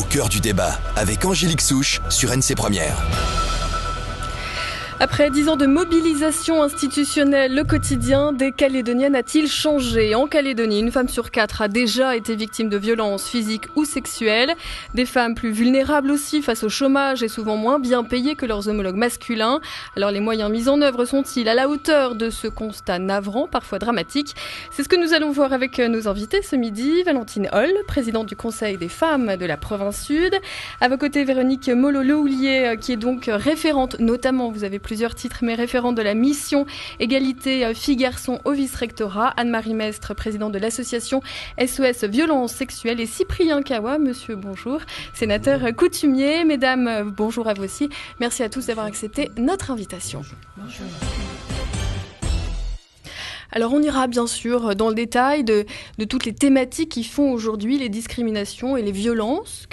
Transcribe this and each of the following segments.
cœur du débat avec Angélique Souche sur NC Première. Après 10 ans de mobilisation institutionnelle, le quotidien des Calédoniennes a-t-il changé ? En Calédonie, une femme sur 4 a déjà été victime de violences physiques ou sexuelles. Des femmes plus vulnérables aussi face au chômage et souvent moins bien payées que leurs homologues masculins. Alors les moyens mis en œuvre sont-ils à la hauteur de ce constat navrant, parfois dramatique ? C'est ce que nous allons voir avec nos invités ce midi. Valentine Holl, présidente du Conseil des femmes de la province Sud. À vos côtés, Véronique Mollo-Lehoulier, qui est donc référente, notamment, vous avez plusieurs titres, mais référente de la mission égalité filles-garçons au vice-rectorat. Anne-Marie Mestre, présidente de l'association SOS Violences Sexuelles. Et Cyprien Kawa, monsieur, bonjour, sénateur coutumier. Mesdames, bonjour à vous aussi. Merci à tous d'avoir accepté notre invitation. Bonjour. Alors on ira bien sûr dans le détail de toutes les thématiques qui font aujourd'hui les discriminations et les violences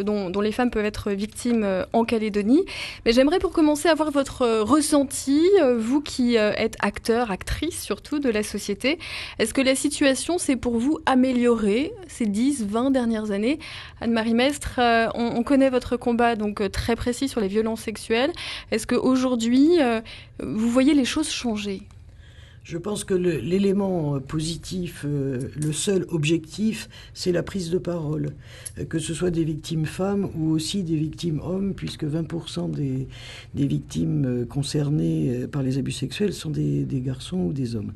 dont les femmes peuvent être victimes en Calédonie. Mais j'aimerais pour commencer avoir votre ressenti, vous qui êtes acteur, actrice surtout de la société. Est-ce que la situation s'est pour vous améliorée ces 10, 20 dernières années ? Anne-Marie Mestre, on connaît votre combat donc très précis sur les violences sexuelles. Est-ce qu'aujourd'hui, vous voyez les choses changer ? Je pense que l'élément positif, le seul objectif, c'est la prise de parole. Que ce soit des victimes femmes ou aussi des victimes hommes, puisque 20% des victimes concernées par les abus sexuels sont des garçons ou des hommes.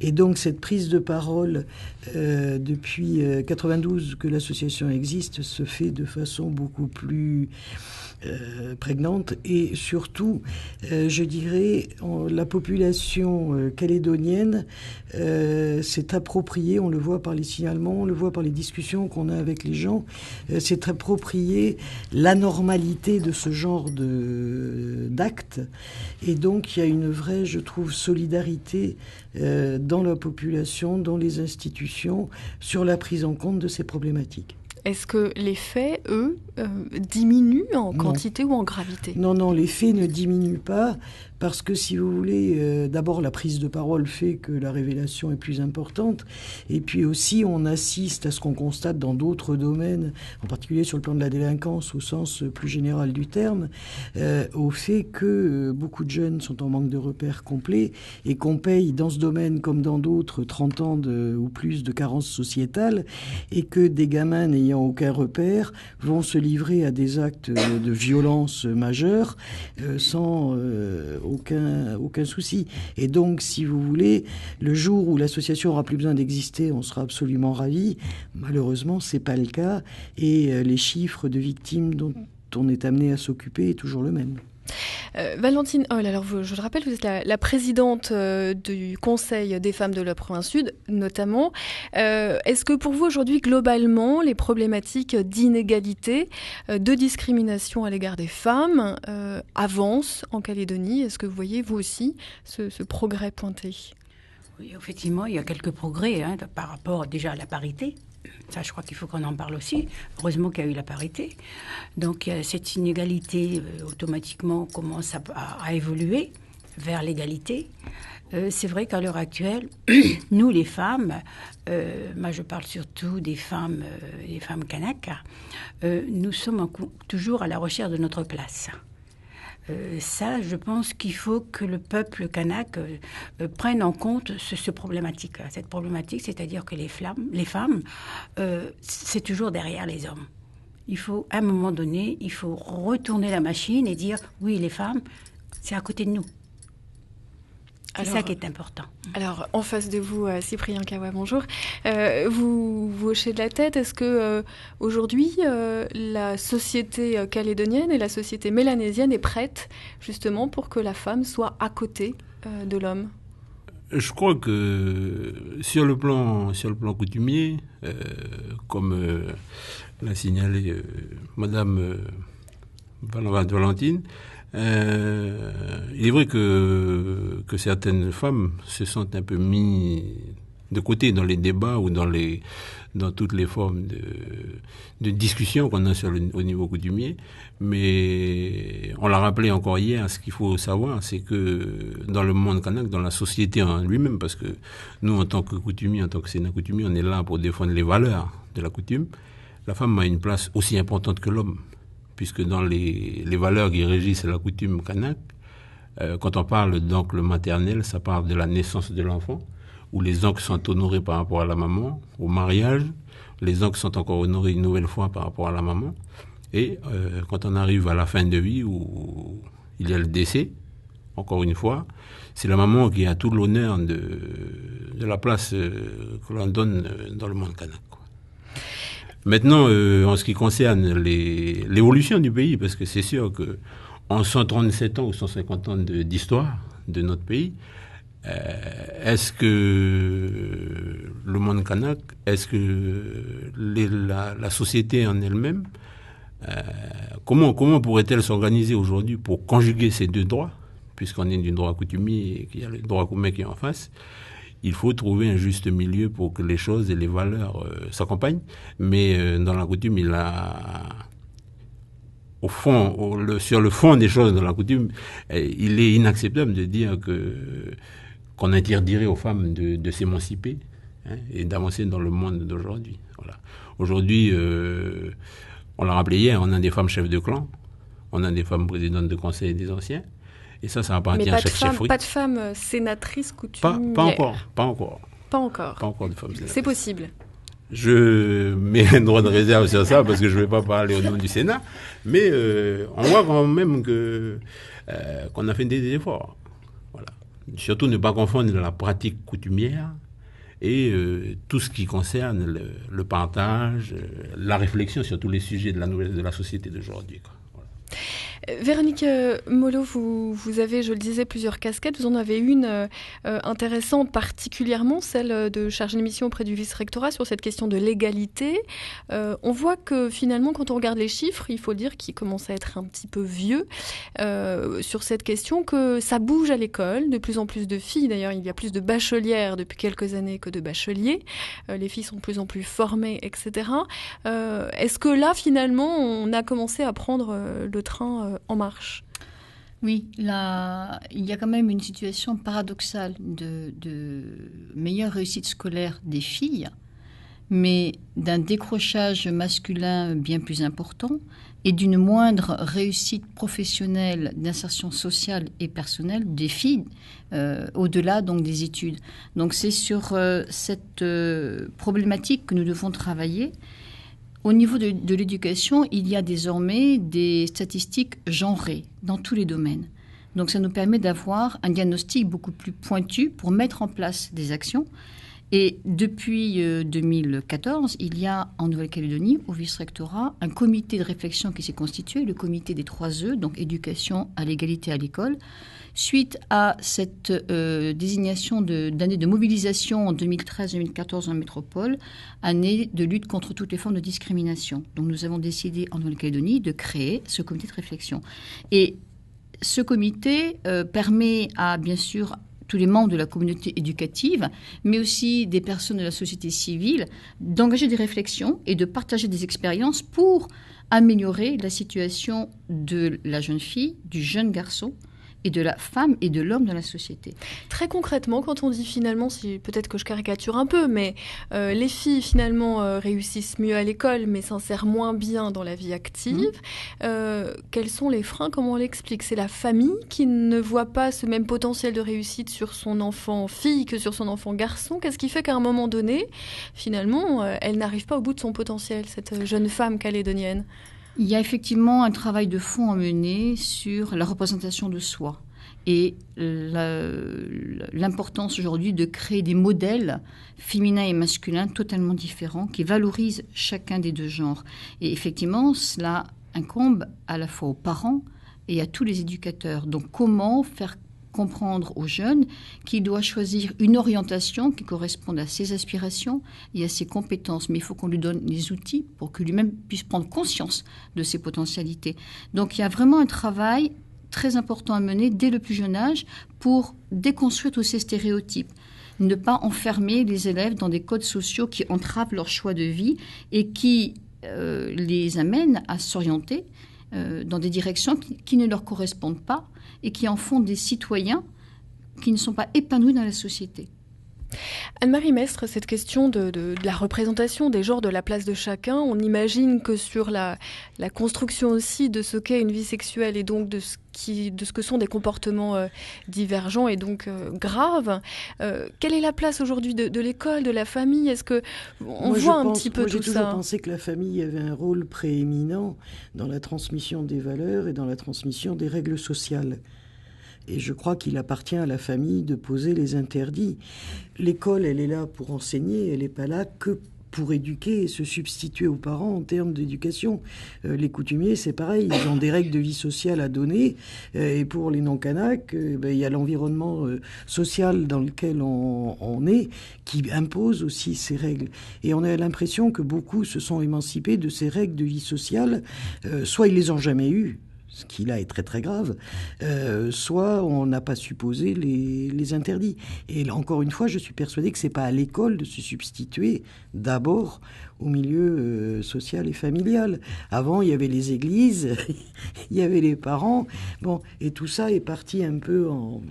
Et donc cette prise de parole, depuis 92 que l'association existe, se fait de façon beaucoup plus prégnante et surtout, je dirais, la population calédonienne s'est appropriée, on le voit par les signalements, on le voit par les discussions qu'on a avec les gens, s'est appropriée la normalité de ce genre d'actes. Et donc il y a une vraie, je trouve, solidarité dans la population, dans les institutions, sur la prise en compte de ces problématiques. Est-ce que les faits, eux, diminuent en quantité ou en gravité ? Non, les faits ne diminuent pas parce que, si vous voulez, d'abord la prise de parole fait que la révélation est plus importante et puis aussi on assiste à ce qu'on constate dans d'autres domaines, en particulier sur le plan de la délinquance au sens plus général du terme, au fait que beaucoup de jeunes sont en manque de repères complets et qu'on paye dans ce domaine comme dans d'autres 30 ans ou plus de carence sociétale et que des gamins n'ayant aucun repère vont se livrer à des actes de violence majeure sans aucun souci. Et donc, si vous voulez, le jour où l'association aura plus besoin d'exister, on sera absolument ravis. Malheureusement, c'est pas le cas. Et les chiffres de victimes dont on est amené à s'occuper est toujours le même. Valentine Holl, alors je le rappelle, vous êtes la présidente du Conseil des femmes de la province Sud, notamment. Est-ce que pour vous, aujourd'hui, globalement, les problématiques d'inégalité, de discrimination à l'égard des femmes avancent en Calédonie ? Est-ce que vous voyez, vous aussi, ce progrès pointé ? Oui, effectivement, il y a quelques progrès par rapport déjà à la parité. Ça, je crois qu'il faut qu'on en parle aussi. Heureusement qu'il y a eu la parité. Donc, cette inégalité, automatiquement, commence à évoluer vers l'égalité. C'est vrai qu'à l'heure actuelle, nous, les femmes, moi, je parle surtout des femmes Kanak, nous sommes toujours à la recherche de notre place. Ça, je pense qu'il faut que le peuple kanak prenne en compte cette problématique, c'est-à-dire que les femmes, c'est toujours derrière les hommes. Il faut, à un moment donné, il faut retourner la machine et dire, oui, les femmes, c'est à côté de nous. C'est ça qui est important. Alors, en face de vous, Cyprien Kawa, bonjour. Vous hochez de la tête. Est-ce que aujourd'hui, la société calédonienne et la société mélanésienne est prête, justement, pour que la femme soit à côté de l'homme ? Je crois que sur le plan coutumier, comme l'a signalé Madame Valentine, il est vrai que certaines femmes se sentent un peu mis de côté dans les débats ou dans toutes les formes de discussion qu'on a au niveau coutumier. Mais on l'a rappelé encore hier, ce qu'il faut savoir, c'est que dans le monde kanak, dans la société en lui-même, parce que nous, en tant que coutumiers, en tant que Sénat coutumier, on est là pour défendre les valeurs de la coutume. la femme a une place aussi importante que l'homme, puisque dans les valeurs qui régissent la coutume kanak, quand on parle d'oncle maternel, ça parle de la naissance de l'enfant, où les oncles sont honorés par rapport à la maman, au mariage, les oncles sont encore honorés une nouvelle fois par rapport à la maman, et quand on arrive à la fin de vie, où il y a le décès, encore une fois, c'est la maman qui a tout l'honneur de la place que l'on donne dans le monde kanak. Maintenant, en ce qui concerne l'évolution du pays, parce que c'est sûr que en 137 ans ou 150 ans d'histoire de notre pays, est-ce que le monde kanak, est-ce que la société en elle-même, comment pourrait-elle s'organiser aujourd'hui pour conjuguer ces deux droits, puisqu'on est du droit coutumier et qu'il y a le droit commun qui est en face? Il faut trouver un juste milieu pour que les choses et les valeurs s'accompagnent. Mais dans la coutume, sur le fond des choses dans la coutume, il est inacceptable de dire qu'on interdirait aux femmes de s'émanciper, hein, et d'avancer dans le monde d'aujourd'hui. Voilà. Aujourd'hui, on l'a rappelé hier, on a des femmes chefs de clan, on a des femmes présidentes de conseil des anciens. Et ça appartient à chaque chefferie. Pas de femmes sénatrices coutumières. Pas encore. Pas encore de femmes sénatrices. C'est possible. Je mets un droit de réserve sur ça parce que je ne vais pas parler au nom du Sénat. Mais on voit quand même qu'on a fait des efforts. Voilà. Surtout ne pas confondre la pratique coutumière et tout ce qui concerne le partage, la réflexion sur tous les sujets de la société d'aujourd'hui. Voilà. Véronique Mollo, vous avez, je le disais, plusieurs casquettes. Vous en avez une intéressante, particulièrement celle de chargée de mission auprès du vice-rectorat sur cette question de l'égalité. On voit que finalement, quand on regarde les chiffres, il faut dire qu'ils commencent à être un petit peu vieux sur cette question, que ça bouge à l'école. De plus en plus de filles, d'ailleurs, il y a plus de bachelières depuis quelques années que de bacheliers. Les filles sont de plus en plus formées, etc. Est-ce que là, finalement, on a commencé à prendre le train en marche? Oui, là, il y a quand même une situation paradoxale de meilleure réussite scolaire des filles, mais d'un décrochage masculin bien plus important et d'une moindre réussite professionnelle, d'insertion sociale et personnelle des filles, au-delà donc des études. Donc c'est sur cette problématique que nous devons travailler. Au niveau de l'éducation, il y a désormais des statistiques genrées dans tous les domaines. Donc ça nous permet d'avoir un diagnostic beaucoup plus pointu pour mettre en place des actions. Et depuis 2014, il y a en Nouvelle-Calédonie, au vice-rectorat, un comité de réflexion qui s'est constitué, le comité des 3 E, donc éducation à l'égalité à l'école, suite à cette désignation d'année de mobilisation en 2013-2014 en métropole, année de lutte contre toutes les formes de discrimination. Donc nous avons décidé en Nouvelle-Calédonie de créer ce comité de réflexion. Et ce comité permet à, bien sûr, tous les membres de la communauté éducative, mais aussi des personnes de la société civile, d'engager des réflexions et de partager des expériences pour améliorer la situation de la jeune fille, du jeune garçon, et de la femme et de l'homme dans la société. Très concrètement, quand on dit finalement, peut-être que je caricature un peu, mais les filles finalement réussissent mieux à l'école, mais s'insèrent moins bien dans la vie active, quels sont les freins? Comment on l'explique? C'est la famille qui ne voit pas ce même potentiel de réussite sur son enfant fille que sur son enfant garçon? Qu'est-ce qui fait qu'à un moment donné, finalement, elle n'arrive pas au bout de son potentiel, cette jeune femme calédonienne? Il y a effectivement un travail de fond à mener sur la représentation de soi et l'importance aujourd'hui de créer des modèles féminins et masculins totalement différents qui valorisent chacun des deux genres. Et effectivement, cela incombe à la fois aux parents et à tous les éducateurs. Donc comment faire comprendre aux jeunes qu'il doit choisir une orientation qui corresponde à ses aspirations et à ses compétences. Mais il faut qu'on lui donne les outils pour que lui-même puisse prendre conscience de ses potentialités. Donc il y a vraiment un travail très important à mener dès le plus jeune âge pour déconstruire tous ces stéréotypes. Ne pas enfermer les élèves dans des codes sociaux qui entravent leur choix de vie et qui les amènent à s'orienter dans des directions qui ne leur correspondent pas et qui en font des citoyens qui ne sont pas épanouis dans la société. Anne-Marie Mestre, cette question de la représentation des genres, de la place de chacun, on imagine que sur la construction aussi de ce qu'est une vie sexuelle et donc de ce que sont des comportements divergents et donc graves, quelle est la place aujourd'hui de l'école, de la famille? Est-ce qu'on voit un petit peu tout ça? Moi, j'ai toujours pensé que la famille avait un rôle prééminent dans la transmission des valeurs et dans la transmission des règles sociales. Et je crois qu'il appartient à la famille de poser les interdits. L'école, elle est là pour enseigner, elle n'est pas là que pour éduquer et se substituer aux parents en termes d'éducation. Les coutumiers, c'est pareil, ils ont des règles de vie sociale à donner. Et pour les non-Kanaks, il y a l'environnement social dans lequel on est qui impose aussi ces règles. Et on a l'impression que beaucoup se sont émancipés de ces règles de vie sociale. Soit ils les ont jamais eues, ce qui là est très très grave, soit on n'a pas supposé les interdits. Et encore une fois, je suis persuadée que c'est pas à l'école de se substituer d'abord au milieu social et familial. Avant, il y avait les églises, il y avait les parents, bon, et tout ça est parti un peu en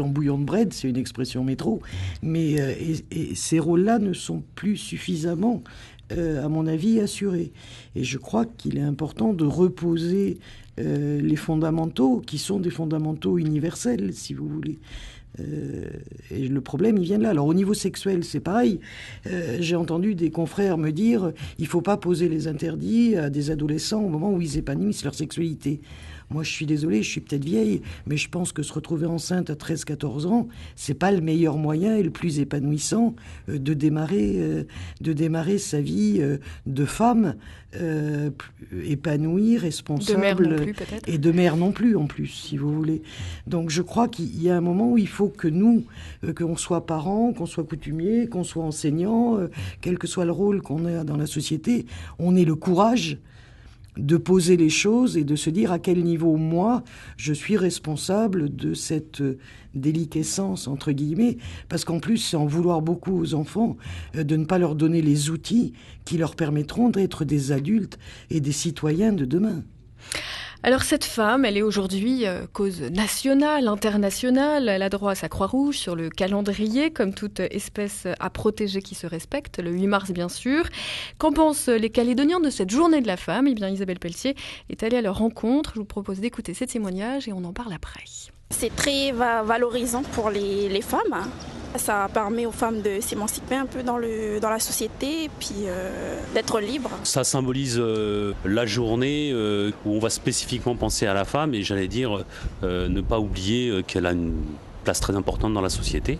bouillon de bread, c'est une expression métro, mais et ces rôles-là ne sont plus suffisamment à mon avis, assurés. Et je crois qu'il est important de reposer les fondamentaux, qui sont des fondamentaux universels, si vous voulez. Et le problème, il vient de là. Alors, au niveau sexuel, c'est pareil. J'ai entendu des confrères me dire il ne faut pas poser les interdits à des adolescents au moment où ils épanouissent leur sexualité. Moi, je suis désolée, je suis peut-être vieille, mais je pense que se retrouver enceinte à 13-14 ans, c'est pas le meilleur moyen et le plus épanouissant de démarrer sa vie de femme épanouie, responsable. De mère non plus, peut-être. Et de mère non plus, en plus, si vous voulez. Donc, je crois qu'il y a un moment où il faut que nous, qu'on soit parents, qu'on soit coutumiers, qu'on soit enseignants, quel que soit le rôle qu'on a dans la société, on ait le courage de poser les choses et de se dire à quel niveau, moi, je suis responsable de cette déliquescence, entre guillemets, parce qu'en plus, c'est en vouloir beaucoup aux enfants de ne pas leur donner les outils qui leur permettront d'être des adultes et des citoyens de demain. Alors cette femme, elle est aujourd'hui cause nationale, internationale. Elle a droit à sa Croix-Rouge sur le calendrier, comme toute espèce à protéger qui se respecte, le 8 mars bien sûr. Qu'en pensent les Calédoniens de cette journée de la femme? Eh bien, Isabelle Pelletier est allée à leur rencontre. Je vous propose d'écouter ces témoignages et on en parle après. C'est très valorisant pour les femmes. Ça permet aux femmes de s'émanciper un peu dans la société et puis d'être libres. Ça symbolise la journée où on va spécifiquement penser à la femme et j'allais dire ne pas oublier qu'elle a une place très importante dans la société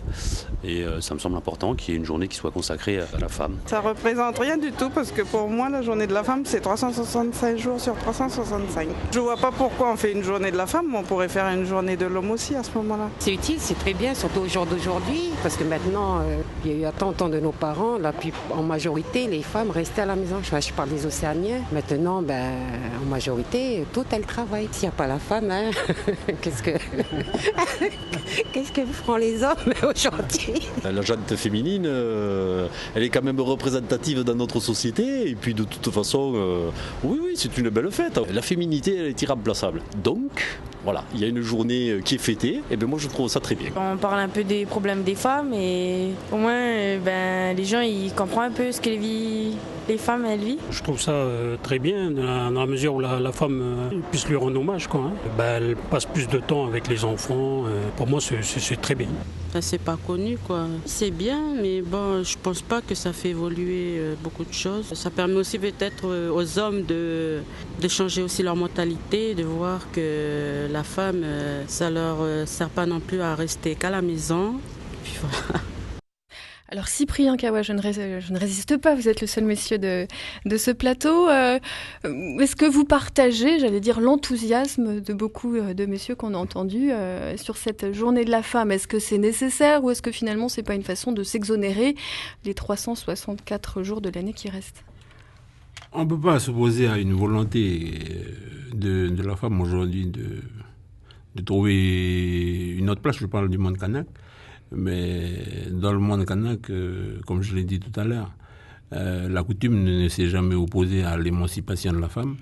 et ça me semble important qu'il y ait une journée qui soit consacrée à la femme. Ça représente rien du tout parce que pour moi la journée de la femme c'est 365 jours sur 365. Je vois pas pourquoi on fait une journée de la femme, on pourrait faire une journée de l'homme aussi à ce moment-là. C'est utile, c'est très bien, surtout au jour d'aujourd'hui parce que maintenant il y a eu tant de nos parents, là, puis en majorité les femmes restaient à la maison. Je parle des Océaniens. Maintenant en majorité tout elles travaillent. S'il n'y a pas la femme, hein, qu'est-ce que feront les hommes aujourd'hui? La gente féminine, elle est quand même représentative dans notre société et puis de toute façon, oui, c'est une belle fête. La féminité, elle est irremplaçable. Donc, voilà, il y a une journée qui est fêtée et moi je trouve ça très bien. On parle un peu des problèmes des femmes et au moins les gens ils comprennent un peu ce que les femmes elles vivent. Je trouve ça très bien dans la mesure où la femme puisse lui rendre hommage, quoi, hein. Elle passe plus de temps avec les enfants. Pour moi c'est très bien. C'est pas connu, quoi. C'est bien, mais bon, je pense pas que ça fait évoluer beaucoup de choses. Ça permet aussi peut-être aux hommes de changer aussi leur mentalité, de voir que la femme, ça leur sert pas non plus à rester qu'à la maison. Puis voilà. Alors Cyprien Kawa, je ne résiste pas, vous êtes le seul monsieur de ce plateau. Est-ce que vous partagez, j'allais dire, l'enthousiasme de beaucoup de messieurs qu'on a entendus sur cette journée de la femme? Est-ce que c'est nécessaire ou est-ce que finalement c'est pas une façon de s'exonérer les 364 jours de l'année qui restent? On ne peut pas s'opposer à une volonté de la femme aujourd'hui de trouver une autre place. Je parle du monde kanak. Mais dans le monde kanak, comme je l'ai dit tout à l'heure, la coutume ne s'est jamais opposée à l'émancipation de la femme.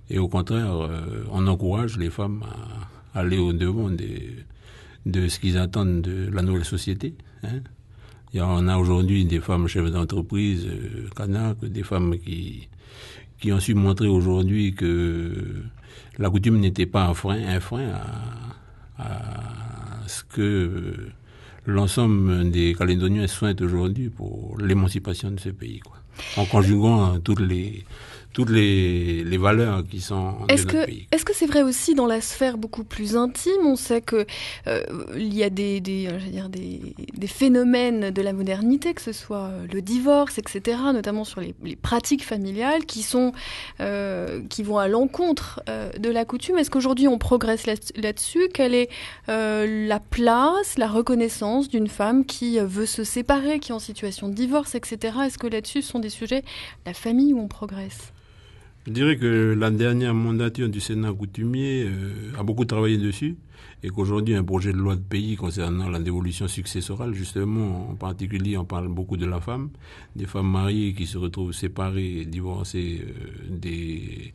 Et au contraire, on encourage les femmes à aller au-devant de ce qu'ils attendent de la nouvelle société. Hein. On a aujourd'hui des femmes chefs d'entreprise, Kanak, des femmes qui ont su montrer aujourd'hui que la coutume n'était pas un frein à ce que l'ensemble des Calédoniens souhaitent aujourd'hui pour l'émancipation de ce pays, quoi. En conjuguant toutes les valeurs qui sont de notre pays. Est-ce que c'est vrai aussi dans la sphère beaucoup plus intime? On sait que il y a des phénomènes de la modernité, que ce soit le divorce, etc., notamment sur les pratiques familiales qui vont à l'encontre de la coutume. Est-ce qu'aujourd'hui on progresse là-dessus? Quelle est la place, la reconnaissance d'une femme qui veut se séparer, qui est en situation de divorce, etc. Est-ce que là-dessus ce sont des sujets, la famille, où on progresse? Je dirais que la dernière mandature du Sénat coutumier a beaucoup travaillé dessus et qu'aujourd'hui un projet de loi de pays concernant la dévolution successorale, justement, en particulier, on parle beaucoup de la femme, des femmes mariées qui se retrouvent séparées, divorcées du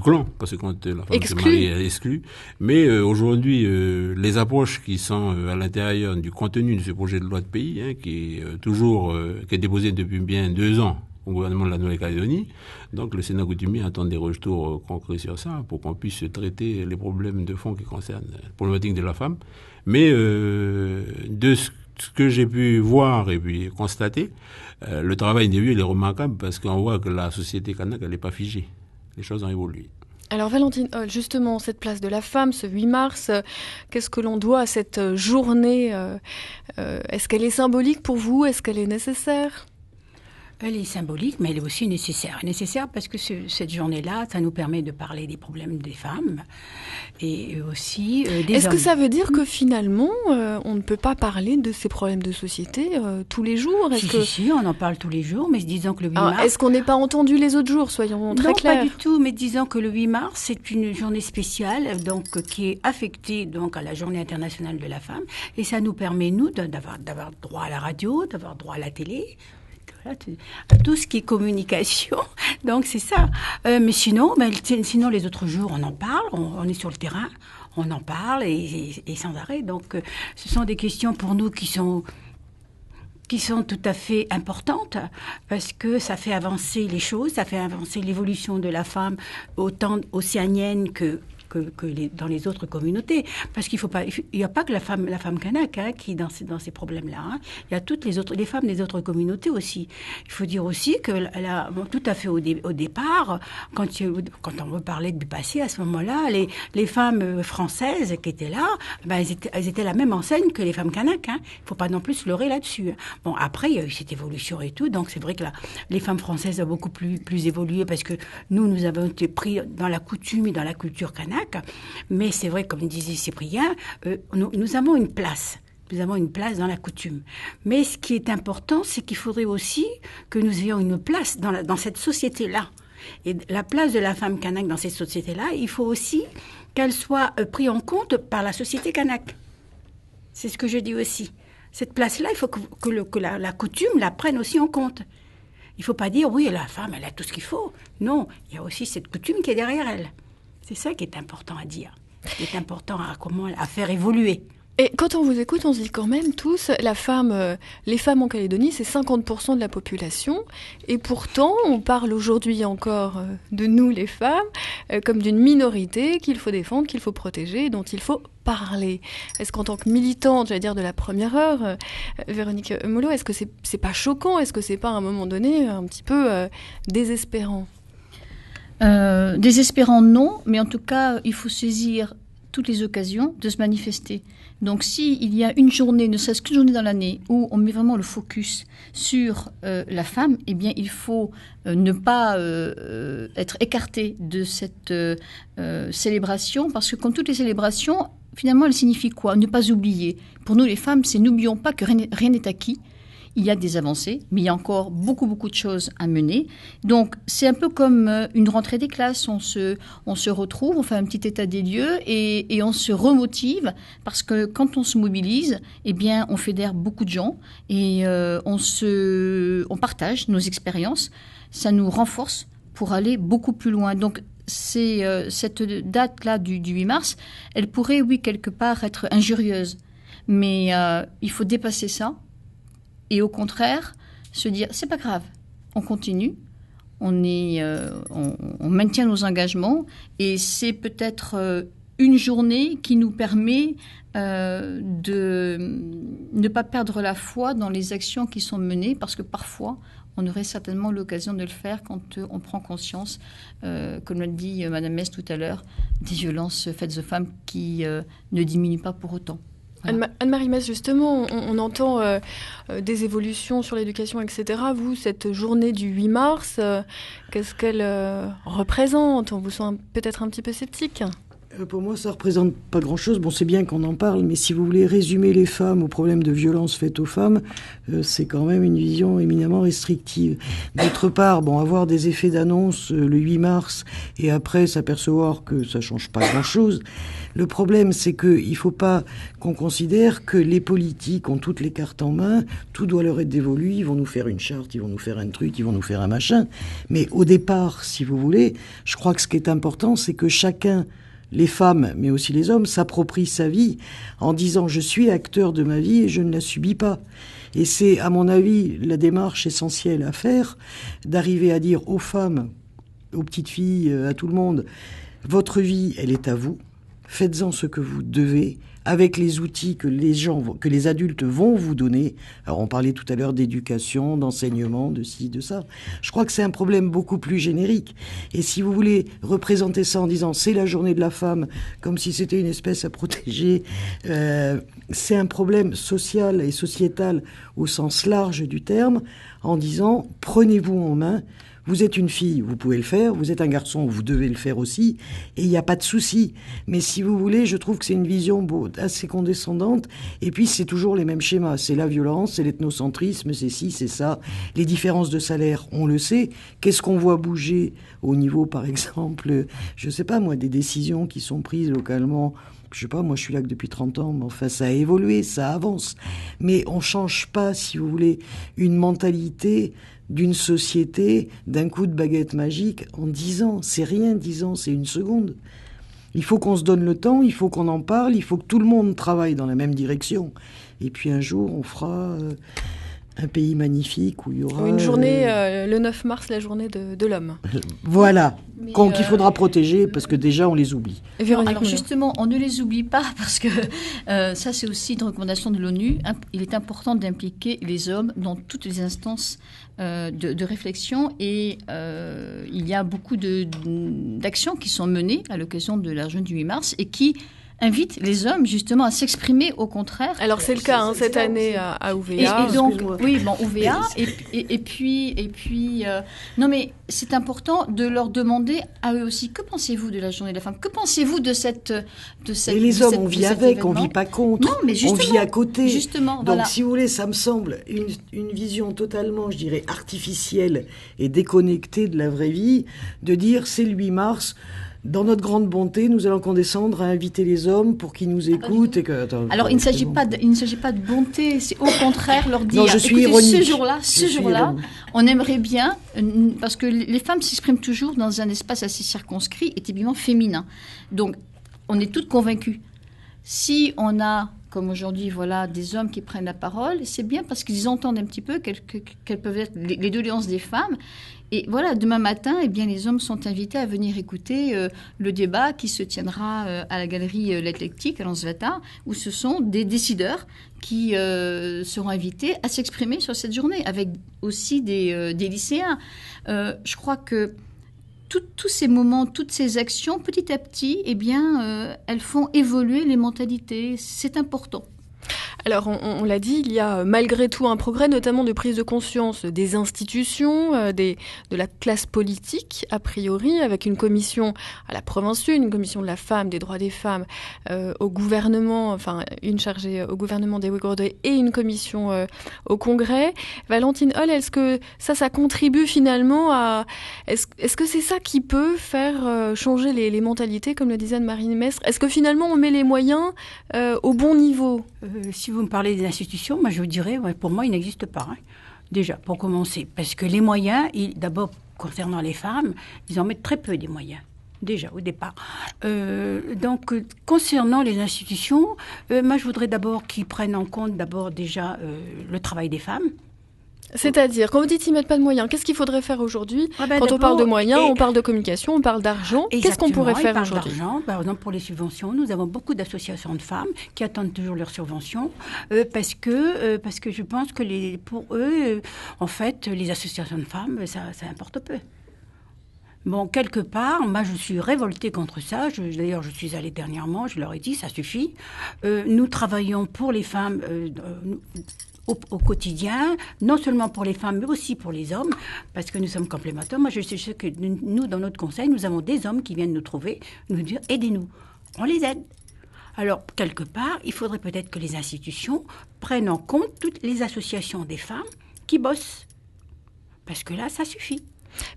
clan, parce que quand la femme se marie, elle est exclue. Mais aujourd'hui, les approches qui sont à l'intérieur du contenu de ce projet de loi de pays, qui est déposé depuis bien 2 ans au gouvernement de la Nouvelle-Calédonie. Donc le Sénat coutumier attend des retours concrets sur ça pour qu'on puisse traiter les problèmes de fond qui concernent la problématique de la femme. Mais de ce que j'ai pu voir et puis constater, le travail des vieux il est remarquable parce qu'on voit que la société kanak elle n'est pas figée. Les choses ont évolué. Alors Valentine Hall, justement, cette place de la femme, ce 8 mars, qu'est-ce que l'on doit à cette journée? Est-ce qu'elle est symbolique pour vous? Est-ce qu'elle est nécessaire? Elle est symbolique, mais elle est aussi nécessaire. Nécessaire parce que cette journée-là, ça nous permet de parler des problèmes des femmes et aussi des hommes. Est-ce que ça veut dire que finalement, on ne peut pas parler de ces problèmes de société tous les jours? Si, on en parle tous les jours, mais disons que le 8 mars... Est-ce qu'on n'est pas entendu les autres jours, soyons très clairs? Non, pas du tout, mais disons que le 8 mars, c'est une journée spéciale donc, qui est affectée donc, à la Journée internationale de la femme, et ça nous permet, nous, d'avoir droit à la radio, d'avoir droit à la télé, tout ce qui est communication, donc c'est ça. Mais sinon les autres jours, on en parle, on est sur le terrain, on en parle et sans arrêt. Donc ce sont des questions pour nous qui sont tout à fait importantes parce que ça fait avancer les choses, ça fait avancer l'évolution de la femme autant océanienne que dans les autres communautés. Parce il n'y a pas que la femme kanak qui est dans ces problèmes-là. Il y a toutes les femmes des autres communautés aussi. Il faut dire aussi que tout à fait au départ, quand on veut parler du passé, à ce moment-là, les femmes françaises qui étaient là, elles étaient la même enseigne que les femmes kanak. Il ne faut pas non plus se leurrer là-dessus. Bon, après, il y a eu cette évolution et tout, donc c'est vrai que les femmes françaises ont beaucoup plus évolué parce que nous avons été pris dans la coutume et dans la culture kanak. Mais c'est vrai, comme disait Cyprien, nous avons une place. Nous avons une place dans la coutume. Mais ce qui est important, c'est qu'il faudrait aussi que nous ayons une place dans cette société-là. Et la place de la femme kanak dans cette société-là, il faut aussi qu'elle soit prise en compte par la société kanak. C'est ce que je dis aussi. Cette place-là, il faut que la coutume la prenne aussi en compte. Il ne faut pas dire, oui, la femme, elle a tout ce qu'il faut. Non, il y a aussi cette coutume qui est derrière elle. C'est ça qui est important à dire, qui est important à faire évoluer. Et quand on vous écoute, on se dit quand même tous, les femmes en Calédonie, c'est 50% de la population. Et pourtant, on parle aujourd'hui encore de nous, les femmes, comme d'une minorité qu'il faut défendre, qu'il faut protéger, dont il faut parler. Est-ce qu'en tant que militante, j'allais dire de la première heure, Véronique Molo, est-ce que c'est pas choquant? Est-ce que c'est pas à un moment donné un petit peu désespérant? Désespérant, non, mais en tout cas, il faut saisir toutes les occasions de se manifester. Donc, s'il y a une journée, ne serait-ce qu'une journée dans l'année, où on met vraiment le focus sur la femme, eh bien, il faut ne pas être écarté de cette célébration, parce que comme toutes les célébrations, finalement, elles signifient quoi? Ne pas oublier. Pour nous, les femmes, c'est n'oublions pas que rien n'est acquis. Il y a des avancées, mais il y a encore beaucoup de choses à mener. Donc, c'est un peu comme une rentrée des classes. On se retrouve, on fait un petit état des lieux et on se remotive parce que quand on se mobilise, eh bien, on fédère beaucoup de gens et on partage nos expériences. Ça nous renforce pour aller beaucoup plus loin. Donc, cette date-là du 8 mars, elle pourrait, oui, quelque part être injurieuse. Mais il faut dépasser ça et au contraire se dire c'est pas grave, on continue, on maintient nos engagements et c'est peut-être une journée qui nous permet de ne pas perdre la foi dans les actions qui sont menées, parce que parfois, on aurait certainement l'occasion de le faire quand on prend conscience, comme l'a dit Mme Metz tout à l'heure, des violences faites aux femmes qui ne diminuent pas pour autant. Voilà. Anne-Marie Metz, justement, on entend des évolutions sur l'éducation, etc. Vous, cette journée du 8 mars, qu'est-ce qu'elle représente? On vous sent peut-être un petit peu sceptique. Pour moi, ça ne représente pas grand-chose. Bon, c'est bien qu'on en parle, mais si vous voulez résumer les femmes au problème de violence faite aux femmes, c'est quand même une vision éminemment restrictive. D'autre part, avoir des effets d'annonce le 8 mars et après s'apercevoir que ça ne change pas grand-chose. Le problème, c'est qu'il ne faut pas qu'on considère que les politiques ont toutes les cartes en main, tout doit leur être dévolu, ils vont nous faire une charte, ils vont nous faire un truc, ils vont nous faire un machin. Mais au départ, si vous voulez, je crois que ce qui est important, c'est que chacun, les femmes, mais aussi les hommes, s'approprient sa vie en disant « je suis acteur de ma vie et je ne la subis pas ». Et c'est, à mon avis, la démarche essentielle à faire, d'arriver à dire aux femmes, aux petites filles, à tout le monde « votre vie, elle est à vous, faites-en ce que vous devez ». Avec les outils que les adultes vont vous donner. Alors on parlait tout à l'heure d'éducation, d'enseignement, de ci, de ça. Je crois que c'est un problème beaucoup plus générique. Et si vous voulez représenter ça en disant c'est la journée de la femme, comme si c'était une espèce à protéger, c'est un problème social et sociétal au sens large du terme, en disant prenez-vous en main. Vous êtes une fille, vous pouvez le faire. Vous êtes un garçon, vous devez le faire aussi. Et il n'y a pas de souci. Mais si vous voulez, je trouve que c'est une vision assez condescendante. Et puis, c'est toujours les mêmes schémas. C'est la violence, c'est l'ethnocentrisme, c'est ci, c'est ça. Les différences de salaire, on le sait. Qu'est-ce qu'on voit bouger au niveau, par exemple, je sais pas moi, des décisions qui sont prises localement? Je sais pas, moi je suis là que depuis 30 ans, mais enfin ça a évolué, ça avance. Mais on change pas, si vous voulez, une mentalité d'une société d'un coup de baguette magique en 10 ans. C'est rien, 10 ans, c'est une seconde. Il faut qu'on se donne le temps, il faut qu'on en parle, il faut que tout le monde travaille dans la même direction. Et puis un jour, on fera un pays magnifique où il y aura... Une journée, le 9 mars, la journée de l'homme. Voilà, qu'il faudra protéger parce que déjà on les oublie. Alors justement, on ne les oublie pas parce que ça c'est aussi une recommandation de l'ONU. Il est important d'impliquer les hommes dans toutes les instances de réflexion et il y a beaucoup d'actions qui sont menées à l'occasion de la journée du 8 mars et qui invite les hommes justement à s'exprimer au contraire. Alors c'est le cas cette année à UVA. Et donc UVA et puis non mais c'est important de leur demander à eux aussi que pensez-vous de la journée de la femme, que pensez-vous de cette et les hommes on vit avec, on vit pas contre. Non mais justement, on vit à côté. Justement. Donc voilà. Si vous voulez, ça me semble une vision totalement, je dirais, artificielle et déconnectée de la vraie vie, de dire c'est le 8 mars. Dans notre grande bonté, nous allons condescendre à inviter les hommes pour qu'ils nous écoutent. Alors, il ne s'agit pas de bonté, c'est au contraire leur dire, non, je suis écoutez, ironique. ce jour-là, on aimerait bien, parce que les femmes s'expriment toujours dans un espace assez circonscrit et typiquement féminin. Donc, on est toutes convaincues. Si on a, comme aujourd'hui, voilà, des hommes qui prennent la parole, c'est bien parce qu'ils entendent un petit peu quelles peuvent être les doléances des femmes. Et voilà, demain matin, eh bien, les hommes sont invités à venir écouter le débat qui se tiendra à la galerie L'Éclectique à Lansvata, où ce sont des décideurs qui seront invités à s'exprimer sur cette journée, avec aussi des lycéens. Je crois que tous ces moments, toutes ces actions, petit à petit, eh bien, elles font évoluer les mentalités. C'est important. Alors, on l'a dit, il y a malgré tout un progrès, notamment de prise de conscience des institutions, de la classe politique, a priori, avec une commission à la province sud, une commission de la femme, des droits des femmes, au gouvernement, enfin, une chargée au gouvernement des Ouïghours et une commission au Congrès. Valentine Holl, est-ce que ça contribue finalement à... Est-ce que c'est ça qui peut faire changer les mentalités, comme le disait Anne-Marie Mestre? Est-ce que finalement on met les moyens au bon niveau? Si vous me parlez des institutions, moi je vous dirais, pour moi, ils n'existent pas. Hein. Déjà, pour commencer. Parce que les moyens, d'abord, concernant les femmes, ils en mettent très peu des moyens. Déjà, au départ. Donc, concernant les institutions, moi, je voudrais d'abord qu'ils prennent en compte d'abord déjà le travail des femmes. C'est-à-dire, quand vous dites qu'ils ne mettent pas de moyens, qu'est-ce qu'il faudrait faire aujourd'hui? Quand on parle de moyens, on parle de communication, on parle d'argent. Qu'est-ce qu'on pourrait faire aujourd'hui? Par exemple, pour les subventions, nous avons beaucoup d'associations de femmes qui attendent toujours leurs subventions parce que je pense que pour eux, en fait, les associations de femmes, ça importe peu. Bon, quelque part, moi, je suis révoltée contre ça. D'ailleurs, je suis allée dernièrement, je leur ai dit, ça suffit. Nous travaillons pour les femmes au quotidien, non seulement pour les femmes, mais aussi pour les hommes, parce que nous sommes complémentaires. Moi, je sais que nous, dans notre conseil, nous avons des hommes qui viennent nous trouver, nous dire « aidez-nous ». On les aide. Alors, quelque part, il faudrait peut-être que les institutions prennent en compte toutes les associations des femmes qui bossent. Parce que là, ça suffit.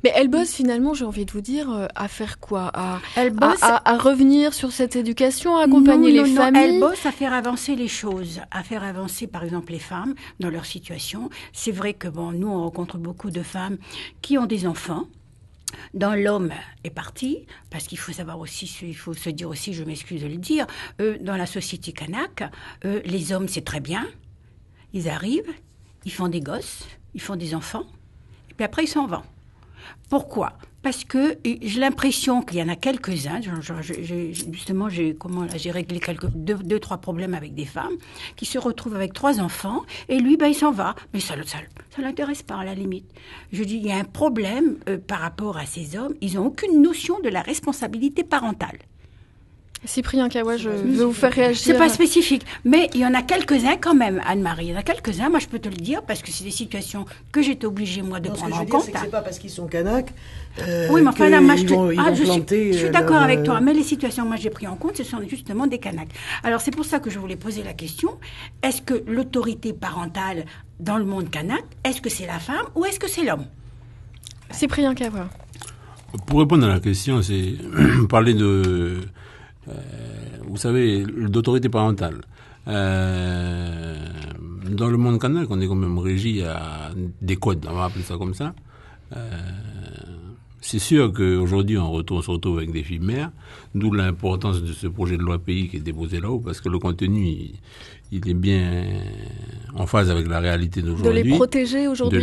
Mais elles bossent finalement, j'ai envie de vous dire, à faire quoi? À revenir sur cette éducation, à accompagner les familles? Elles bossent à faire avancer les choses, à faire avancer par exemple les femmes dans leur situation. C'est vrai que nous on rencontre beaucoup de femmes qui ont des enfants, dont l'homme est parti, parce qu'il faut savoir aussi, il faut se dire aussi, je m'excuse de le dire, dans la société kanak, les hommes c'est très bien, ils arrivent, ils font des gosses, ils font des enfants, et puis après ils s'en vont. Pourquoi? Parce que j'ai l'impression qu'il y en a quelques-uns, j'ai réglé deux, trois problèmes avec des femmes qui se retrouvent avec 3 enfants et lui, il s'en va. Mais ça l'intéresse pas à la limite. Je dis, il y a un problème par rapport à ces hommes, ils n'ont aucune notion de la responsabilité parentale. Cyprien Kawa, je veux vous faire réagir. C'est pas spécifique, mais il y en a quelques-uns quand même, Anne-Marie. Il y en a quelques-uns, moi je peux te le dire, parce que c'est des situations que j'étais obligée, moi, de prendre en compte. C'est que c'est pas parce qu'ils sont Kanak oui, mais enfin, là, moi, je suis d'accord avec toi, mais les situations que moi j'ai pris en compte, ce sont justement des Kanaks. Alors c'est pour ça que je voulais poser la question, est-ce que l'autorité parentale dans le monde Kanak, est-ce que c'est la femme ou est-ce que c'est l'homme? Cyprien Kawa. Pour répondre à la question, c'est parler de... vous savez, d'autorité parentale. Dans le monde kanak, on est quand même régi à des codes, on va appeler ça comme ça. C'est sûr qu'aujourd'hui, on se retrouve avec des filles mères, d'où l'importance de ce projet de loi pays qui est déposé là-haut, parce que le contenu, il est bien en phase avec la réalité d'aujourd'hui. De les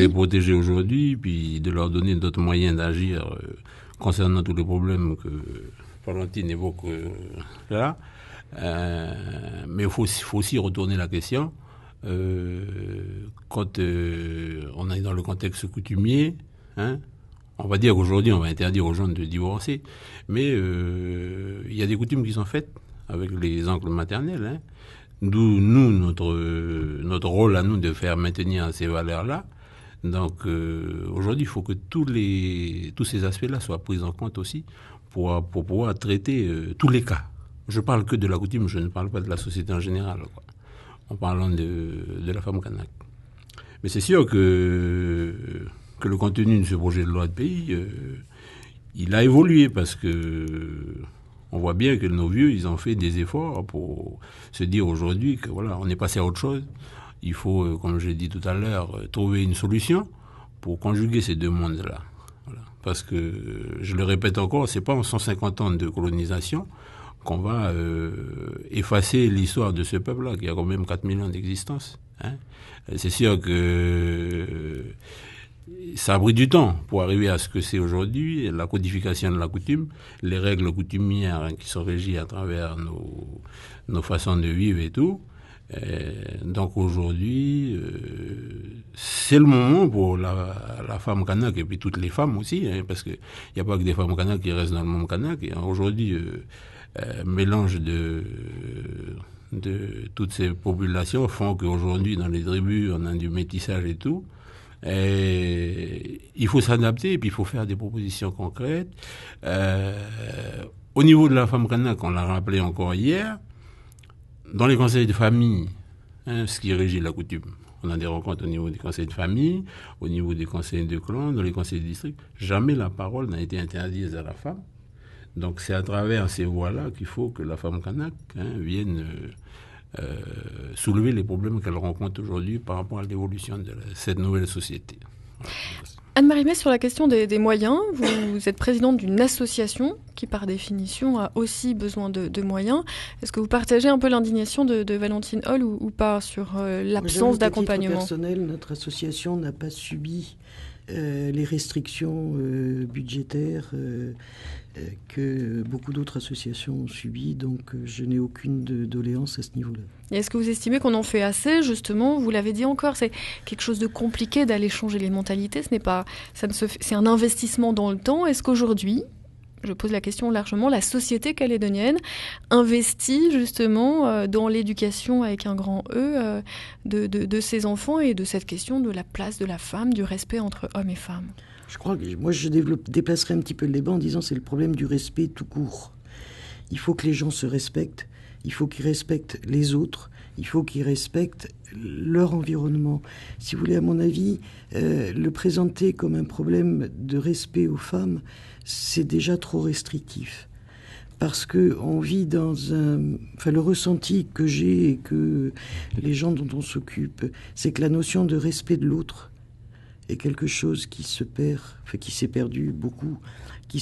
protéger aujourd'hui. Puis de leur donner d'autres moyens d'agir concernant tous les problèmes que Valentine évoque là. Mais il faut aussi retourner la question. Quand on est dans le contexte coutumier, on va dire qu'aujourd'hui, on va interdire aux gens de divorcer. Mais il y a des coutumes qui sont faites avec les oncles maternels. D'où nous, notre rôle à nous de faire maintenir ces valeurs-là. Donc aujourd'hui, il faut que tous ces aspects-là soient pris en compte aussi pour pouvoir traiter tous les cas. Je parle que de la coutume, je ne parle pas de la société en général, quoi, en parlant de la femme kanak. Mais c'est sûr que le contenu de ce projet de loi de pays, il a évolué parce que on voit bien que nos vieux, ils ont fait des efforts pour se dire aujourd'hui que voilà, on est passé à autre chose. Il faut, comme je l'ai dit tout à l'heure, trouver une solution pour conjuguer ces deux mondes-là. Voilà. Parce que, je le répète encore, c'est pas en 150 ans de colonisation qu'on va effacer l'histoire de ce peuple-là, qui a quand même 4000 ans d'existence. C'est sûr que ça a pris du temps pour arriver à ce que c'est aujourd'hui, la codification de la coutume, les règles coutumières qui sont régies à travers nos façons de vivre et tout. Donc aujourd'hui, c'est le moment pour la femme kanak et puis toutes les femmes aussi, parce qu'il n'y a pas que des femmes kanak qui restent dans le monde kanak. Et aujourd'hui, mélange de toutes ces populations font qu'aujourd'hui, dans les tribus, on a du métissage et tout. Et il faut s'adapter et puis il faut faire des propositions concrètes. Au niveau de la femme kanak, on l'a rappelé encore hier, dans les conseils de famille, ce qui régit la coutume, on a des rencontres au niveau des conseils de famille, au niveau des conseils de clan, dans les conseils de district. Jamais la parole n'a été interdite à la femme. Donc c'est à travers ces voies-là qu'il faut que la femme kanak vienne soulever les problèmes qu'elle rencontre aujourd'hui par rapport à l'évolution de cette nouvelle société. Voilà. Anne-Marie Metz, sur la question des moyens, vous êtes présidente d'une association qui, par définition, a aussi besoin de moyens. Est-ce que vous partagez un peu l'indignation de Valentine Hall ou pas sur l'absence d'accompagnement ? À titre personnel, notre association n'a pas subi les restrictions budgétaires que beaucoup d'autres associations ont subies, donc je n'ai aucune doléance à ce niveau-là. Et est-ce que vous estimez qu'on en fait assez, justement ? Vous l'avez dit encore, c'est quelque chose de compliqué d'aller changer les mentalités, c'est un investissement dans le temps. Est-ce qu'aujourd'hui, je pose la question largement, la société calédonienne investit justement dans l'éducation avec un grand E de ses enfants et de cette question de la place de la femme, du respect entre hommes et femmes ? Je crois que moi je déplacerai un petit peu le débat en disant c'est le problème du respect tout court. Il faut que les gens se respectent, il faut qu'ils respectent les autres, il faut qu'ils respectent leur environnement. Si vous voulez, à mon avis, le présenter comme un problème de respect aux femmes, c'est déjà trop restrictif. Parce qu'on vit dans le ressenti que j'ai et que les gens dont on s'occupe, c'est que la notion de respect de l'autre est quelque chose qui se perd, qui s'est perdu beaucoup, qui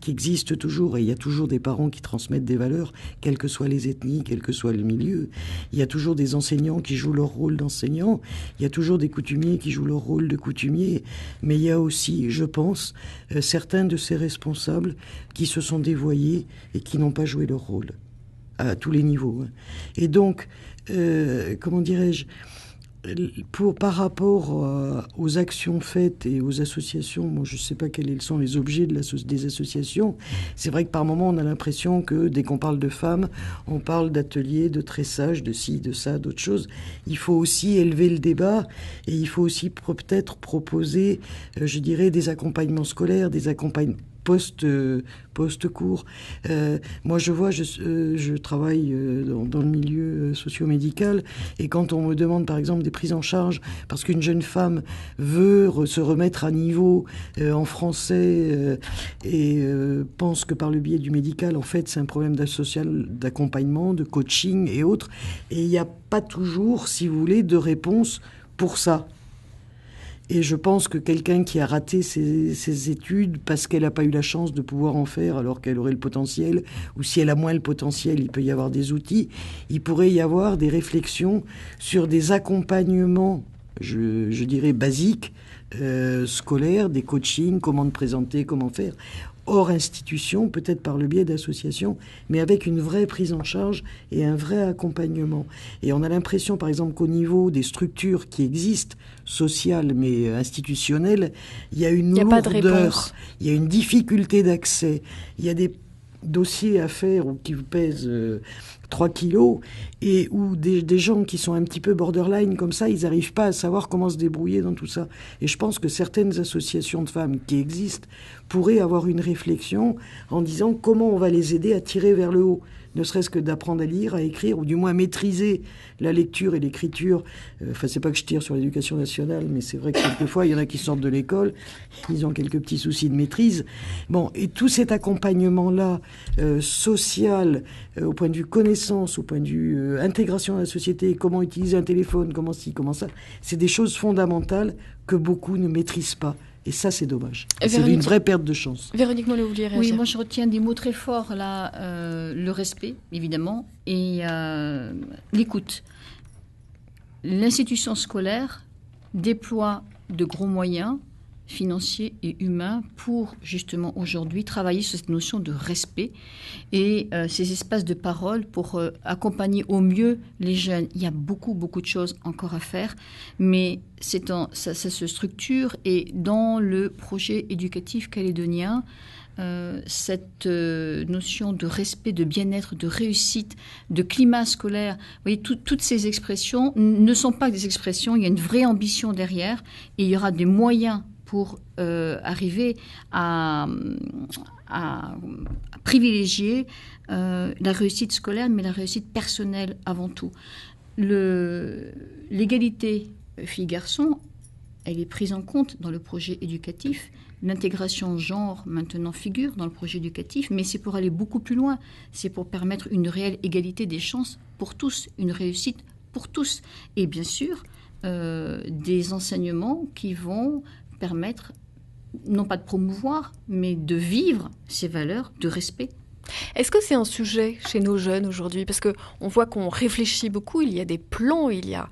existe toujours. Et il y a toujours des parents qui transmettent des valeurs, quelles que soient les ethnies, quel que soit le milieu. Il y a toujours des enseignants qui jouent leur rôle d'enseignants. Il y a toujours des coutumiers qui jouent leur rôle de coutumiers. Mais il y a aussi, je pense, certains de ces responsables qui se sont dévoyés et qui n'ont pas joué leur rôle à tous les niveaux. Et donc, comment dirais-je, par rapport aux actions faites et aux associations, moi je ne sais pas quels sont les objets des associations. C'est vrai que par moments on a l'impression que dès qu'on parle de femmes, on parle d'ateliers, de tressage, de ci, de ça, d'autres choses. Il faut aussi élever le débat et il faut aussi peut-être proposer, je dirais, des accompagnements scolaires, des accompagnements post-cours. Moi, je travaille dans le milieu socio-médical et quand on me demande, par exemple, des prises en charge parce qu'une jeune femme veut se remettre à niveau en français et pense que par le biais du médical, en fait, c'est un problème social, d'accompagnement, de coaching et autres. Et il n'y a pas toujours, si vous voulez, de réponse pour ça. Et je pense que quelqu'un qui a raté ses études parce qu'elle n'a pas eu la chance de pouvoir en faire alors qu'elle aurait le potentiel, ou si elle a moins le potentiel, il peut y avoir des outils, il pourrait y avoir des réflexions sur des accompagnements, je dirais basiques, scolaires, des coachings, comment te présenter, comment faire, hors institution, peut-être par le biais d'associations, mais avec une vraie prise en charge et un vrai accompagnement. Et on a l'impression, par exemple, qu'au niveau des structures qui existent, sociales mais institutionnelles, il y a une lourdeur, il y a une difficulté d'accès, il y a des dossiers à faire qui vous pèsent 3 kilos et où des gens qui sont un petit peu borderline comme ça, ils n'arrivent pas à savoir comment se débrouiller dans tout ça. Et je pense que certaines associations de femmes qui existent pourraient avoir une réflexion en disant comment on va les aider à tirer vers le haut, ne serait-ce que d'apprendre à lire, à écrire, ou du moins maîtriser la lecture et l'écriture. C'est pas que je tire sur l'éducation nationale, mais c'est vrai que quelquefois, il y en a qui sortent de l'école, ils ont quelques petits soucis de maîtrise. Bon, et tout cet accompagnement-là, social, au point de vue connaissance, au point de vue intégration dans la société, comment utiliser un téléphone, comment ci, comment ça, c'est des choses fondamentales que beaucoup ne maîtrisent pas. Et ça, c'est dommage. C'est une vraie perte de chance. Véronique Mollet, vous vouliez réagir ? Oui, moi, je retiens des mots très forts, là. Le respect, évidemment, et l'écoute. L'institution scolaire déploie de gros moyens financiers et humains pour, justement, aujourd'hui, travailler sur cette notion de respect et ces espaces de parole pour accompagner au mieux les jeunes. Il y a beaucoup, beaucoup de choses encore à faire, mais ça se structure et dans le projet éducatif calédonien, cette notion de respect, de bien-être, de réussite, de climat scolaire, vous voyez, toutes ces expressions ne sont pas des expressions, il y a une vraie ambition derrière et il y aura des moyens pour arriver à privilégier la réussite scolaire, mais la réussite personnelle avant tout. L'égalité filles-garçons, elle est prise en compte dans le projet éducatif. L'intégration genre, maintenant, figure dans le projet éducatif, mais c'est pour aller beaucoup plus loin. C'est pour permettre une réelle égalité des chances pour tous, une réussite pour tous. Et bien sûr, des enseignements qui vont permettre non pas de promouvoir, mais de vivre ces valeurs de respect. Est-ce que c'est un sujet chez nos jeunes aujourd'hui? Parce qu'on voit qu'on réfléchit beaucoup, il y a des plans, il y a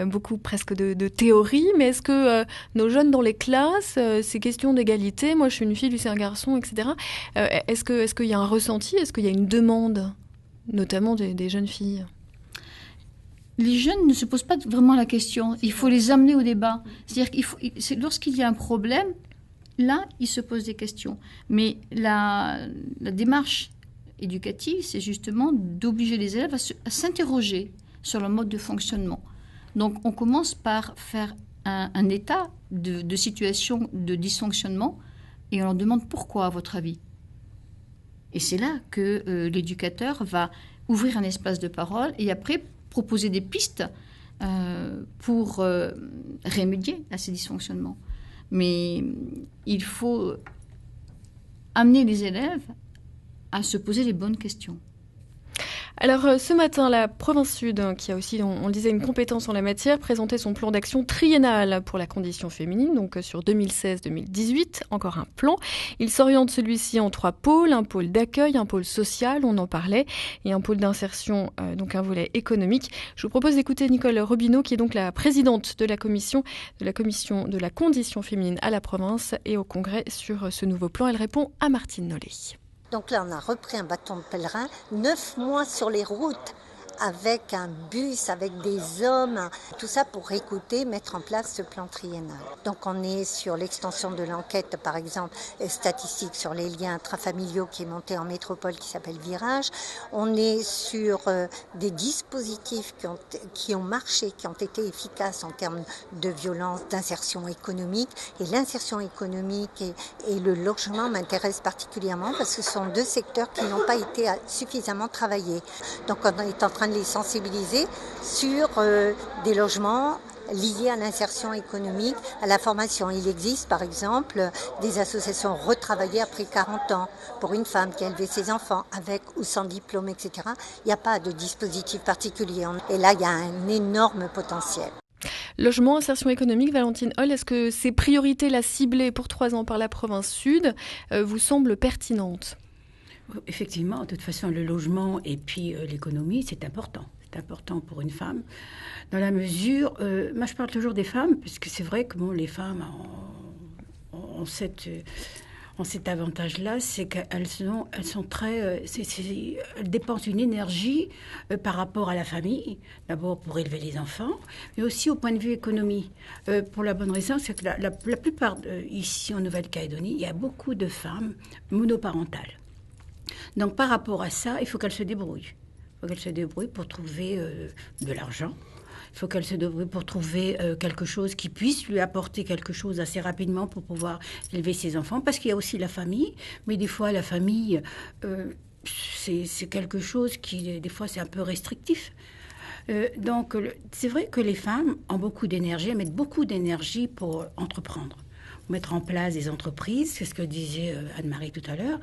beaucoup presque de théories, mais est-ce que nos jeunes dans les classes, ces questions d'égalité, moi je suis une fille, lui c'est un garçon, etc., est-ce qu'il y a un ressenti, est-ce qu'il y a une demande, notamment des jeunes filles? Les jeunes ne se posent pas vraiment la question, il faut les amener au débat. C'est-à-dire lorsqu'il y a un problème, là, ils se posent des questions. Mais la démarche éducative, c'est justement d'obliger les élèves à s'interroger sur leur mode de fonctionnement. Donc, on commence par faire un état de situation de dysfonctionnement et on leur demande pourquoi, à votre avis. Et c'est là que l'éducateur va ouvrir un espace de parole et après proposer des pistes pour remédier à ces dysfonctionnements. Mais il faut amener les élèves à se poser les bonnes questions. Alors ce matin, la province Sud, qui a aussi, on le disait, une compétence en la matière, présentait son plan d'action triennal pour la condition féminine, donc sur 2016-2018, encore un plan. Il s'oriente celui-ci en 3 pôles, un pôle d'accueil, un pôle social, on en parlait, et un pôle d'insertion, donc un volet économique. Je vous propose d'écouter Nicole Robineau, qui est donc la présidente de la commission de la condition féminine à la province et au Congrès sur ce nouveau plan. Elle répond à Martine Nollet. Donc là, on a repris un bâton de pèlerin, 9 mois sur les routes, avec un bus, avec des hommes, tout ça pour écouter, mettre en place ce plan triennal. Donc on est sur l'extension de l'enquête, par exemple, statistique sur les liens intrafamiliaux qui est monté en métropole, qui s'appelle Virage. On est sur des dispositifs qui ont marché, qui ont été efficaces en termes de violence, d'insertion économique. Et l'insertion économique et le logement m'intéressent particulièrement parce que ce sont 2 secteurs qui n'ont pas été suffisamment travaillés. Donc on est en train de les sensibiliser sur des logements liés à l'insertion économique, à la formation. Il existe par exemple des associations retravaillées après 40 ans pour une femme qui a élevé ses enfants avec ou sans diplôme, etc. Il n'y a pas de dispositif particulier. Et là, il y a un énorme potentiel. Logement, insertion économique, Valentine Holl, est-ce que ces priorités-là ciblées pour 3 ans par la province Sud vous semblent pertinentes ? Effectivement, de toute façon, le logement et puis l'économie, c'est important. C'est important pour une femme. Dans la mesure, moi je parle toujours des femmes, puisque c'est vrai que les femmes ont cet avantage-là, c'est qu'elles sont très... elles dépensent une énergie par rapport à la famille, d'abord pour élever les enfants, mais aussi au point de vue économie. Pour la bonne raison, c'est que la plupart, ici en Nouvelle-Calédonie, il y a beaucoup de femmes monoparentales. Donc, par rapport à ça, il faut qu'elle se débrouille. Il faut qu'elle se débrouille pour trouver de l'argent. Il faut qu'elle se débrouille pour trouver quelque chose qui puisse lui apporter quelque chose assez rapidement pour pouvoir élever ses enfants. Parce qu'il y a aussi la famille. Mais des fois, la famille, c'est quelque chose qui, des fois, c'est un peu restrictif. Donc, c'est vrai que les femmes ont beaucoup d'énergie, elles mettent beaucoup d'énergie pour entreprendre. Mettre en place des entreprises, c'est ce que disait Anne-Marie tout à l'heure,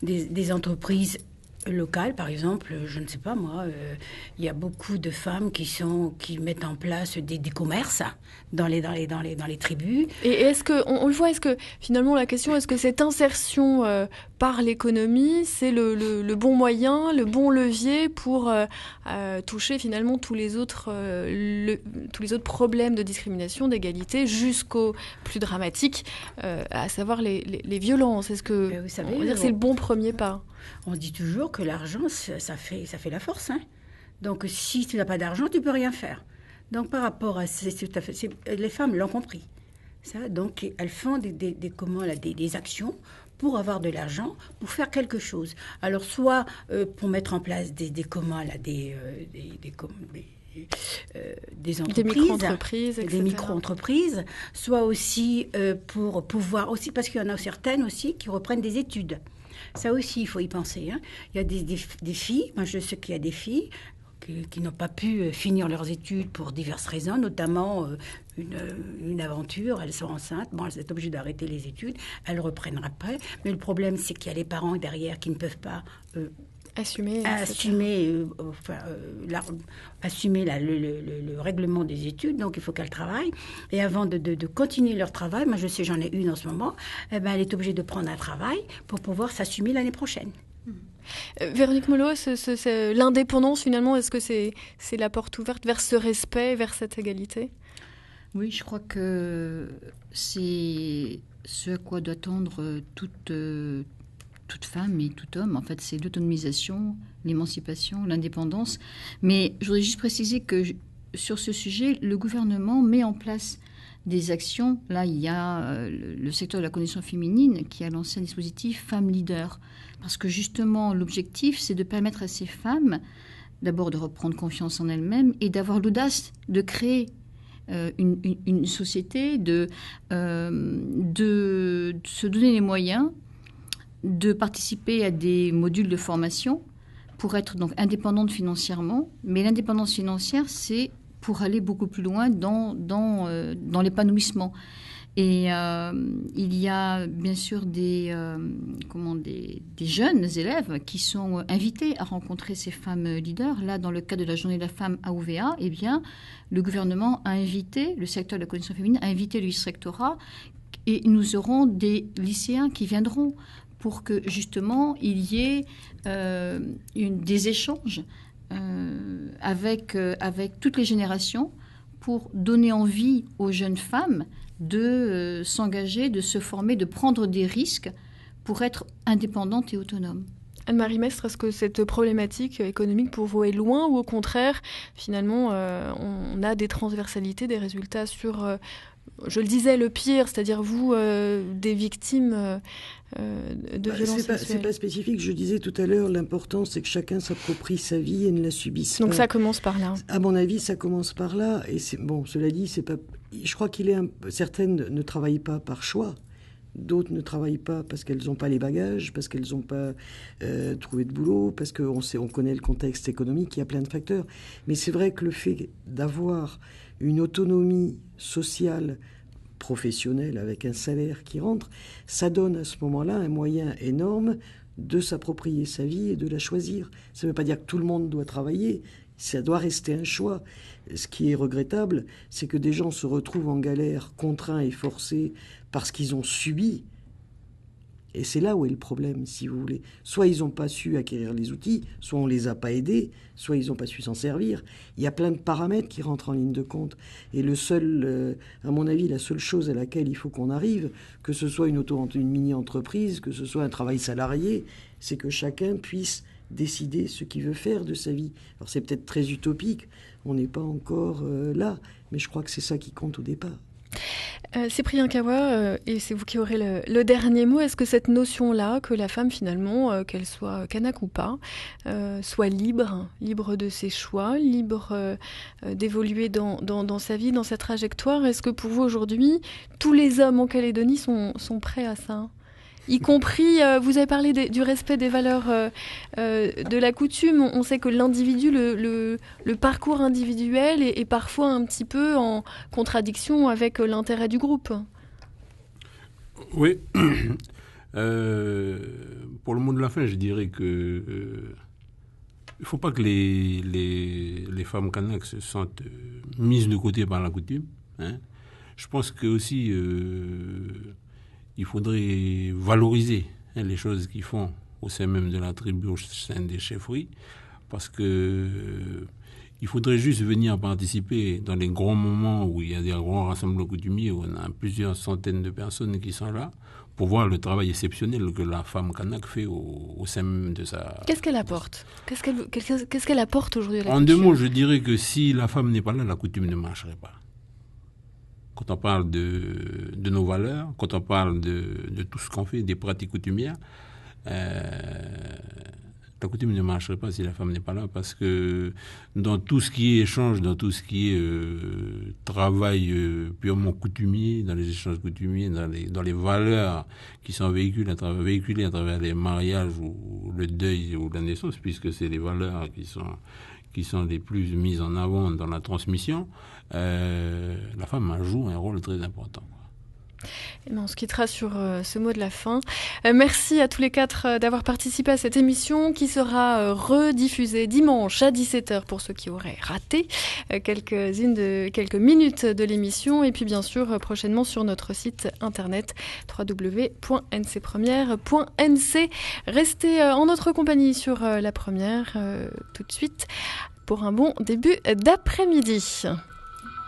des entreprises locales, par exemple, je ne sais pas moi, il y a beaucoup de femmes qui mettent en place des commerces dans les tribus. Et est-ce que, on le voit, est-ce que finalement la question, est-ce que cette insertion par l'économie, c'est le bon moyen, le bon levier pour toucher finalement tous les autres problèmes de discrimination, d'égalité, jusqu'au plus dramatique, à savoir les violences. Est-ce que on va dire que c'est le bon premier pas? On dit toujours que l'argent, ça fait la force. Hein. Donc, si tu n'as pas d'argent, tu ne peux rien faire. Donc, par rapport à les femmes l'ont compris. Ça, donc, elles font des actions pour avoir de l'argent, pour faire quelque chose. Alors, soit pour mettre en place des entreprises, des micro-entreprises, soit aussi pour pouvoir aussi, parce qu'il y en a certaines aussi qui reprennent des études. Ça aussi, il faut y penser. Hein. Il y a des filles, moi je sais qu'il y a des filles qui n'ont pas pu finir leurs études pour diverses raisons, notamment une aventure, elles sont enceintes, elles sont obligées d'arrêter les études, elles reprennent après. Mais le problème, c'est qu'il y a les parents derrière qui ne peuvent pas Assumer le règlement des études, donc il faut qu'elles travaillent. Et avant de continuer leur travail, moi je sais, j'en ai une en ce moment, elle est obligée de prendre un travail pour pouvoir s'assumer l'année prochaine. Véronique Molot, l'indépendance finalement, est-ce que c'est la porte ouverte vers ce respect, vers cette égalité ? Oui, je crois que c'est ce à quoi doit tendre toute femme et tout homme. En fait, c'est l'autonomisation, l'émancipation, l'indépendance. Mais je voudrais juste préciser que sur ce sujet, le gouvernement met en place des actions. Là, il y a le secteur de la condition féminine qui a lancé un dispositif Femmes Leaders. Parce que justement, l'objectif, c'est de permettre à ces femmes, d'abord de reprendre confiance en elles-mêmes et d'avoir l'audace de créer une société, de se donner les moyens de participer à des modules de formation pour être donc indépendante financièrement. Mais l'indépendance financière, c'est pour aller beaucoup plus loin dans l'épanouissement. Et il y a bien sûr des jeunes élèves qui sont invités à rencontrer ces femmes leaders. Là, dans le cadre de la Journée de la femme à OVA, eh bien, le gouvernement a invité, le secteur de la condition féminine a invité le vice-rectorat, et nous aurons des lycéens qui viendront pour que justement il y ait des échanges avec toutes les générations pour donner envie aux jeunes femmes de s'engager, de se former, de prendre des risques pour être indépendantes et autonomes. Anne-Marie Mestre, est-ce que cette problématique économique pour vous est loin ou au contraire, finalement, on a des transversalités, des résultats sur, je le disais, le pire, c'est-à-dire vous, des victimes de violences sexuelles. C'est pas spécifique. Je disais tout à l'heure, l'important, c'est que chacun s'approprie sa vie et ne la subisse pas. Donc ça commence par là. À mon avis, ça commence par là. Et cela dit, c'est pas. Je crois certaines ne travaillent pas par choix. D'autres ne travaillent pas parce qu'elles n'ont pas les bagages, parce qu'elles n'ont pas trouvé de boulot, parce qu'on connaît le contexte économique, il y a plein de facteurs. Mais c'est vrai que le fait d'avoir une autonomie sociale, professionnelle, avec un salaire qui rentre, ça donne à ce moment-là un moyen énorme de s'approprier sa vie et de la choisir. Ça ne veut pas dire que tout le monde doit travailler, ça doit rester un choix. Ce qui est regrettable, c'est que des gens se retrouvent en galère, contraints et forcés parce qu'ils ont subi. Et c'est là où est le problème, si vous voulez. Soit ils n'ont pas su acquérir les outils, soit on ne les a pas aidés, soit ils n'ont pas su s'en servir. Il y a plein de paramètres qui rentrent en ligne de compte. Et à mon avis, la seule chose à laquelle il faut qu'on arrive, que ce soit une mini-entreprise, que ce soit un travail salarié, c'est que chacun puisse décider ce qu'il veut faire de sa vie. Alors c'est peut-être très utopique, on n'est pas encore là, mais je crois que c'est ça qui compte au départ. Cyprien Kawa, et c'est vous qui aurez le dernier mot, est-ce que cette notion-là, que la femme finalement, qu'elle soit kanak ou pas, soit libre de ses choix, libre d'évoluer dans sa vie, dans sa trajectoire, est-ce que pour vous aujourd'hui, tous les hommes en Calédonie sont prêts à ça ? Y compris, vous avez parlé du respect des valeurs de la coutume. On sait que l'individu, le parcours individuel est parfois un petit peu en contradiction avec l'intérêt du groupe. Oui. Pour le mot de la fin, je dirais que il ne faut pas que les femmes kanaks se sentent mises de côté par la coutume. Hein. Je pense que aussi il faudrait valoriser les choses qu'ils font au sein même de la tribu, au sein des chefferies, parce que il faudrait juste venir participer dans les grands moments où il y a des grands rassemblements coutumiers, où on a plusieurs centaines de personnes qui sont là, pour voir le travail exceptionnel que la femme kanak fait au sein même de sa... Qu'est-ce qu'elle apporte ? Qu'est-ce qu'elle apporte aujourd'hui à la coutume ? En 2 mots, je dirais que si la femme n'est pas là, la coutume ne marcherait pas. Quand on parle de nos valeurs, quand on parle de tout ce qu'on fait, des pratiques coutumières, la coutume ne marcherait pas si la femme n'est pas là, parce que dans tout ce qui est échange, dans tout ce qui est travail purement coutumier, dans les échanges coutumiers, dans les valeurs qui sont véhiculées à travers les mariages ou le deuil ou la naissance, puisque c'est les valeurs qui sont les plus mises en avant dans la transmission, la femme joue un rôle très important. Et on se quittera sur ce mot de la fin. Merci à tous les 4 d'avoir participé à cette émission qui sera rediffusée dimanche à 17h pour ceux qui auraient raté quelques minutes de l'émission. Et puis bien sûr prochainement sur notre site internet www.ncpremière.nc. Restez en notre compagnie sur la première tout de suite pour un bon début d'après-midi.